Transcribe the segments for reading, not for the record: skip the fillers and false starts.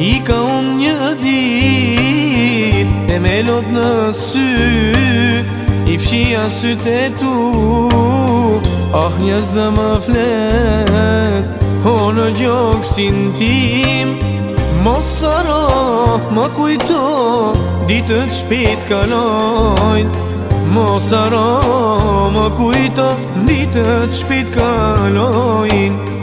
I ka unë një dit e me lot në sy, I fshia sytë e tu, ah një zë më flet, o në gjoksin tim. Mos saro, më kujto, ditët shpejt kalojnë. Mos saro, më kujto, ditët shpejt kalojnë.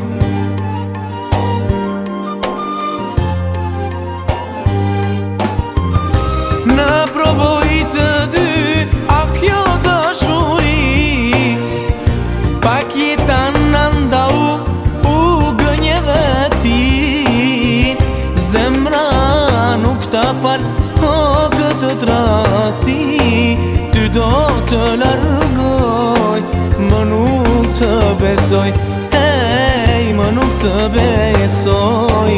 Në provoj të dy, a kjo dashuri, pak jetan në ndau, u gënjeve ti. Zemra nuk ta fal, o këtë trati, ty do të largoj, më nuk të besoj, hej, më nuk të besoj.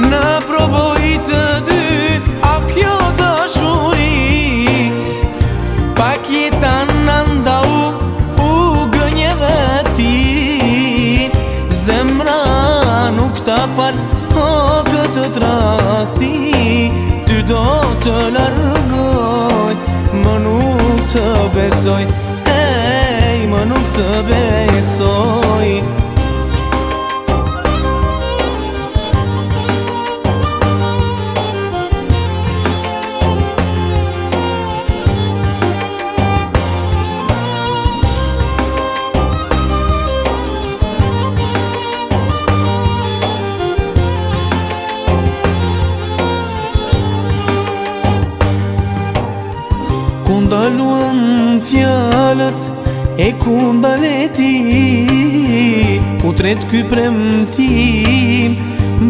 Në provoj të dy, a kjo dashuri, pak jetan në ndau, u gënjeve ti. Zemra nuk ta fal, o këtë trati, ty do të largoj, më nuk të besoj, hej, më nuk të besoj. Ku ndaluan fjalët e ku ndaleti, u tret ky premtim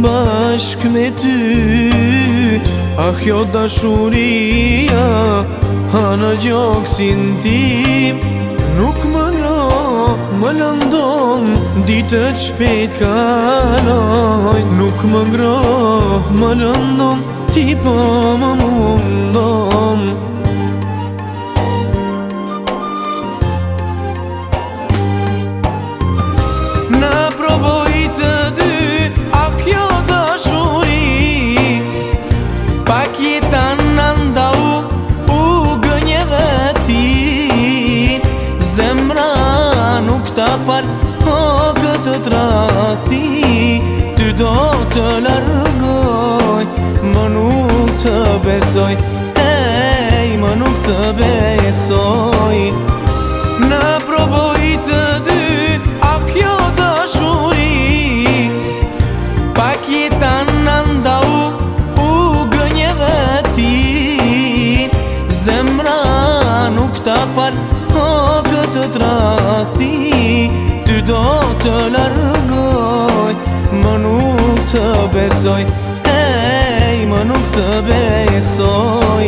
bashk me ty. Ah kjo dashuria, ha në gjoksin tim, nuk më ngroh, më lëndon, ditët shpejt kalojnë. Nuk më ngroh, më lëndon, ti po më mundon. Në provoj të dy, a kjo dashuri, pak jetan në ndau, u gënjeve ti. Zemra nuk ta fal, o këtë trati, ty do të largoj, më nuk të besoj, hej, më nuk të besoj. Në provoj të dy, a kjo dashuri, pak jetan në ndau, u gënjeve ti. Zemra nuk ta fal, o këtë trati, ty do të largoj, më nuk të besoj, hej, më nuk të besoj.